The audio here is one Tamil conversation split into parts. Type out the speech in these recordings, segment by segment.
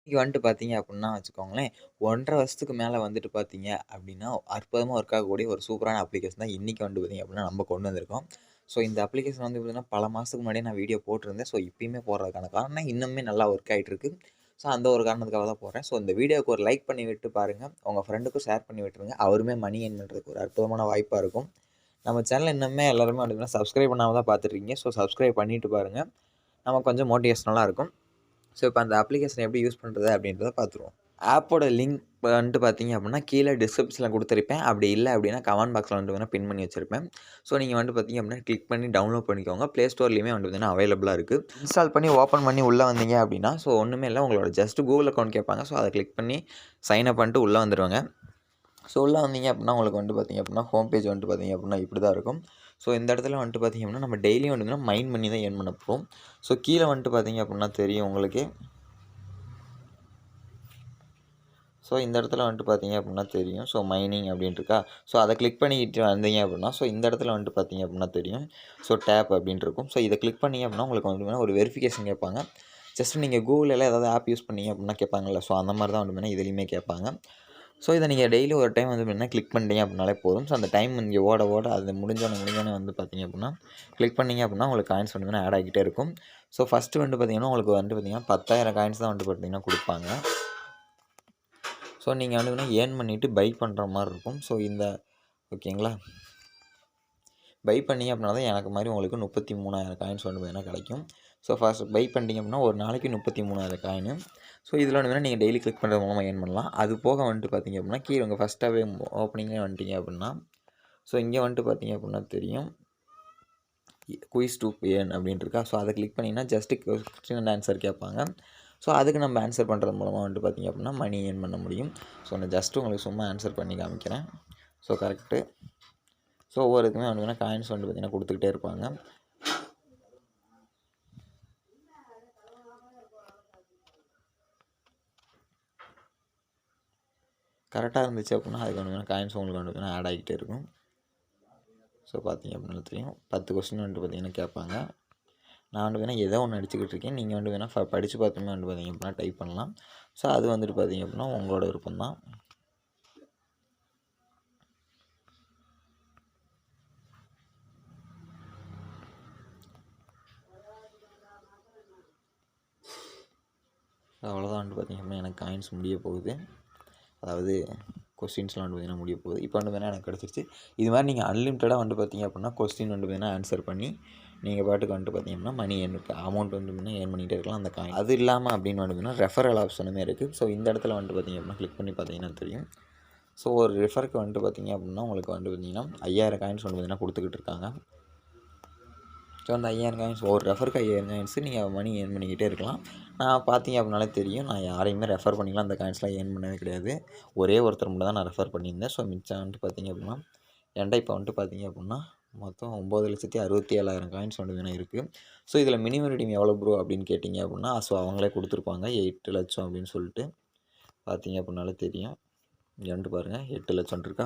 இன்னைக்கு வந்துட்டு பார்த்தீங்க அப்புட்ன்னா வச்சுக்கோங்களேன், 1 1/2 வருஷத்துக்கு மேல வந்துட்டு பார்த்தீங்க அப்டின்னா, அற்புதமா ஒர்க் ஆகக்கூடிய ஒரு சூப்பரான அப்ளிகேஷன் தான் இன்னைக்கு வந்துட்டு பார்த்தீங்க அப்டின்னா, நம்ம கொண்டு வந்திருக்கோம். ஸோ இந்த அப்ளிகேஷன் வந்து பார்த்தீங்கன்னா, பல மாசத்துக்கு முன்னாடியே நான் வீடியோ போட்டிருந்தேன். ஸோ இப்பயுமே போடுறதுக்கான காரணம் இன்னுமே நல்லா ஒர்க் ஆயிட்டு இருக்கு. ஸோ அந்த ஒரு காரணத்துக்காக தான் போடுறேன். ஸோ இந்த வீடியோவுக்கு ஒரு லைக் பண்ணி விட்டு பாருங்க. உங்க ஃப்ரெண்டுக்கும் ஷேர் பண்ணி விட்டுருங்க. அவருமே மணி ஏர்ன் பண்றதுக்கு ஒரு அற்புதமான வாய்ப்பா இருக்கும். நம்ம சேனல் இன்னுமே எல்லாருமே வந்து சப்ஸ்கிரைப் பண்ணாம தான் பார்த்துட்டு இருக்கீங்க. ஸோ சப்ஸ்கிரைப் பண்ணிட்டு பாருங்க. நமக்கு கொஞ்சம் மோட்டிவேஷனலா இருக்கும். ஸோ இப்போ அந்த அப்ளிகேஷன் எப்படி யூஸ் பண்ணுறது அப்படின்றத பார்த்துருவோம். ஆப்போட லிங்க் வந்துட்டு பார்த்தீங்க அப்படின்னா, கீழே டிஸ்கிரிப்ஷனில் குடுத்துருப்பேன். அப்படி இல்ல அப்படின்னா, கமெண்ட் பாக்ஸில வந்துட்டு வேணா பின் பண்ணி வச்சிருப்பேன். ஸோ நீங்க வந்துட்டு பார்த்தீங்க அப்படின்னா, கிளிக் பண்ணி டவுன்லோட் பண்ணிக்கோங்க. Play Storeலயுமே வந்துட்டு பார்த்தீங்கன்னா அவைலபிளா இருக்கு. இன்ஸ்டால் பண்ணி ஓப்பன் பண்ணி உள்ள வந்தீங்க அப்படின்னா, ஸோ ஒண்ணுமே இல்ல. உங்களோட ஜஸ்ட் கூகுள் அக்கவுண்ட் கேட்பாங்க. ஸோ அத கிளிக் பண்ணி சைன் அப் பண்ணிட்டு உள்ள வந்துருங்க. ஸோ உள்ள வந்தீங்க அப்படின்னா, உங்களுக்கு வந்துட்டு பார்த்தீங்க அப்படின்னா, ஹோம் பேஜ் வந்துட்டு பார்த்தீங்க அப்படின்னா, இப்படி தான் இருக்கும். ஸோ இந்த இடத்துல வந்துட்டு பார்த்தீங்க அப்படின்னா, நம்ம டெய்லியும் வந்துட்டு மைண்ட் பண்ணி தான் ஏர்ன் பண்ண போறோம். ஸோ கீழ வந்துட்டு பார்த்தீங்க அப்படின்னா தெரியும் உங்களுக்கே. ஸோ இந்த இடத்துல வந்துட்டு பார்த்தீங்க அப்படின்னா தெரியும். ஸோ மைனிங் அப்படின்னு இருக்கா. ஸோ அதை கிளிக் பண்ணிக்கிட்டு வந்தீங்க அப்படின்னா, ஸோ இந்த இடத்துல வந்துட்டு பார்த்தீங்க அப்படின்னா தெரியும். ஸோ டேப் அப்படின்ட்டு இருக்கும். ஸோ இதை கிளிக் பண்ணீங்க அப்படின்னா உங்களுக்கு வந்து ஒரு வெரிஃபிகேஷன் கேட்பாங்க. ஜஸ்ட் நீங்கள் கூகுளில் ஏதாவது ஆப் யூஸ் பண்ணீங்க அப்படின்னா கேட்பாங்கல்ல. ஸோ அந்த மாதிரி தான் வந்து இதுலேயுமே கேட்பாங்க. ஸோ இதை நீங்கள் டெய்லி ஒரு டைம் வந்து பார்த்தீங்கன்னா கிளிக் பண்ணிட்டீங்க அப்படின்னாலே போதும். ஸோ அந்த டைம் இங்கே ஓட ஓட அது முடிஞ்சோடனே வந்து பார்த்தீங்க அப்படின்னா கிளிக் பண்ணீங்க அப்படின்னா உங்களுக்கு காயின்ஸ் வந்து ஆட் ஆகிக்கிட்டே இருக்கும். ஸோ ஃபஸ்ட்டு வந்துட்டு பார்த்தீங்கன்னா உங்களுக்கு வந்துட்டு பார்த்தீங்கன்னா 10,000 காயின்ஸ் தான் வந்துட்டு பார்த்தீங்கன்னா கொடுப்பாங்க. ஸோ நீங்கள் வந்து ஏர்ன் பண்ணிவிட்டு பை பண்ணுற மாதிரி இருக்கும். ஸோ இந்த ஓகேங்களா, பை பண்ணிங்க அப்படின்னா தான் எனக்கு மாதிரி உங்களுக்கு 33,000 காயின்ஸ் வந்து பார்த்தீங்கன்னா கிடைக்கும். ஸோ ஃபர்ஸ்ட் பை பண்ணிட்டீங்க அப்படின்னா ஒரு நாளைக்கு 33,000 காயினு. ஸோ இதில் வந்து நீங்கள் டெய்லி கிளிக் பண்ணுறது மூலமாக ஏர்ன் பண்ணலாம். அது போக வந்துட்டு பார்த்தீங்க அப்படின்னா கீழே உங்கள் ஃபஸ்ட்டாகவே ஓப்பனிங்லேயே வந்துட்டீங்க அப்படின்னா, ஸோ இங்கே வந்துட்டு பார்த்தீங்க அப்படின்னா தெரியும் குயிஸ் டு ஏர்ன் அப்படின்ட்டு இருக்கா. ஸோ அதை கிளிக் பண்ணிங்கன்னா ஜஸ்ட்டு கொஸ்டின் அண்ட் ஆன்சர் கேட்பாங்க. ஸோ அதுக்கு நம்ம ஆன்சர் பண்ணுறது மூலமாக வந்துட்டு பார்த்திங்க அப்படின்னா மணி ஏர்ன் பண்ண முடியும். ஸோ நான் ஜஸ்ட்டு உங்களுக்கு சும்மா ஆன்சர் பண்ணி காமிக்கிறேன். So correct. ஸோ ஒவ்வொருக்குமே வந்து காயின்ஸ் வந்து பார்த்திங்கன்னா கொடுத்துக்கிட்டே இருப்பாங்க. கரெக்டாக இருந்துச்சு அப்படின்னா அதுக்கு வந்து காயின்ஸ் உங்களுக்கு வந்து பார்த்திங்கன்னா ஆட் ஆகிக்கிட்டே இருக்கும். ஸோ பார்த்திங்க அப்படின்னா தெரியும் 10 கொஸ்டின் வந்துட்டு பார்த்திங்கன்னா கேட்பாங்க. நான் வந்து வேணால் ஏதோ ஒன்று அடிச்சுக்கிட்டு இருக்கேன். நீங்கள் வந்து வேணால் படித்து பார்த்துமே வந்து பார்த்திங்க அப்படின்னா டைப் பண்ணலாம். ஸோ அது வந்துட்டு பார்த்திங்க அப்படின்னா உங்களோட விருப்பம் தான். அவ்வளோதான் வந்துட்டு பார்த்திங்க அப்படின்னா எனக்கு காயின்ஸ் முடிய போகுது. அதாவது கொஸ்டின்ஸ்லாம் வந்து பார்த்திங்கன்னா முடிய போகுது. இப்போ வந்து வேணால் எனக்கு கிடச்சிருச்சு. இது மாதிரி நீங்கள் அன்லிமிட்டடாக வந்து பார்த்திங்க அப்படின்னா கொஸ்டின் வந்து பார்த்திங்கன்னா ஆன்சர் பண்ணி நீங்கள் பாட்டுக்கு வந்துட்டு பார்த்திங்க அப்படின்னா மணி அமௌண்ட் வந்து பார்த்திங்கன்னா ஏர்ன் பண்ணிகிட்டே இருக்கலாம் அந்த காயின். அது இல்லாமல் அப்படின்னு வந்து பார்த்திங்கன்னா ரெஃபரல் ஆப்ஷனுமே இருக்குது. ஸோ இந்த இடத்துல வந்துட்டு பார்த்திங்க அப்படின்னா கிளிக் பண்ணி பார்த்திங்கன்னா தெரியும். ஸோ ஒரு ரெஃபருக்கு வந்துட்டு பார்த்திங்க அப்படின்னா உங்களுக்கு வந்துட்டு பார்த்திங்கன்னா 5,000 காயின்ஸ் வந்து பார்த்திங்கன்னா கொடுத்துக்கிட்டு இருக்காங்க. ஸோ அந்த 5,000 காயின்ஸ் ஒரு ரெஃபருக்கு 5,000 காயின்ஸு நீங்கள் மணி ஏர்ன் பண்ணிக்கிட்டே இருக்கலாம். நான் பார்த்தீங்க அப்படின்னாலே தெரியும் நான் யாரையுமே ரெஃபர் பண்ணிக்கலாம் அந்த காயின்ஸ்லாம் ஏர்ன் பண்ணவே கிடையாது. ஒரே ஒருத்தர் மட்டும் தான் நான் ரெஃபர் பண்ணியிருந்தேன். ஸோ மிச்சம் வந்துட்டு பார்த்தீங்க அப்படின்னா என்கிட்ட இப்போ வந்துட்டு பார்த்தீங்க அப்படின்னா மொத்தம் 9,67,000 காயின்ஸ் வந்து வேணும் இருக்குது. ஸோ இதில் மினிமம் ரெடீம் எவ்வளோ ப்ரோ அப்படின்னு கேட்டிங்க அப்படின்னா ஸோ அவங்களே கொடுத்துருப்பாங்க 8 லட்சம் அப்படின்னு சொல்லிட்டு பார்த்தீங்க அப்படின்னாலே தெரியும். இங்கே வந்துட்டு பாருங்கள் 8 லட்சம் இருக்கா.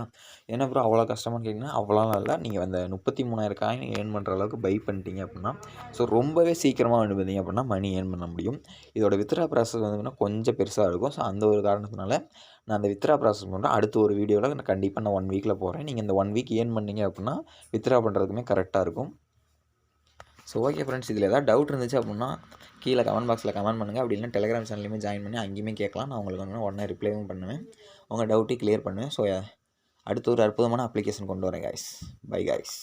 என்ன ப்ரோ அவ்வளோ கஷ்டமானு கேட்டிங்கன்னா அவ்வளோலாம் இல்லை. நீங்கள் அந்த 33,000 காயின் ஏர்ன் பண்ணுற அளவுக்கு பை பண்ணிட்டீங்க அப்படின்னா ஸோ ரொம்பவே சீக்கிரமாக வந்து பார்த்தீங்க அப்படின்னா மணி ஏர்ன் பண்ண முடியும். இதோட வித்ட்ரா ப்ராசஸ் வந்து கொஞ்சம் பெருசாக இருக்கும். ஸோ அந்த ஒரு காரணத்தினால நான் அந்த வித்ட்ரா ப்ராசஸ் பண்ணுறேன். அடுத்த ஒரு வீடியோவில் நான் கண்டிப்பாக நான் 1 வீக்கில் போகிறேன். நீங்கள் இந்த 1 வீக் ஏர்ன் பண்ணீங்க அப்படின்னா வித்ட்ரா பண்ணுறதுக்குமே கரெக்டாக இருக்கும். ஸோ ஓகே ஃப்ரெண்ட்ஸ், இதில் ஏதாவது டவுட் இருந்துச்சு அப்படின்னா கீழே கமெண்ட் பாக்ஸில் கமெண்ட் பண்ணுங்கள். அப்படி இல்லைனா டெலிகிராம் சேனல்லையுமே ஜாயின் பண்ணி அங்கேயுமே கேட்கலாம். நான் உங்களுக்கு வந்து உடனே ரிப்ளைவும் பண்ணுவேன். உங்கள் டவுட்டையும் கிளியர் பண்ணுவேன். ஸோ அடுத்து ஒரு அற்புதமான அப்ளிகேஷன் கொண்டு வரேன் காய்ஸ். By guys.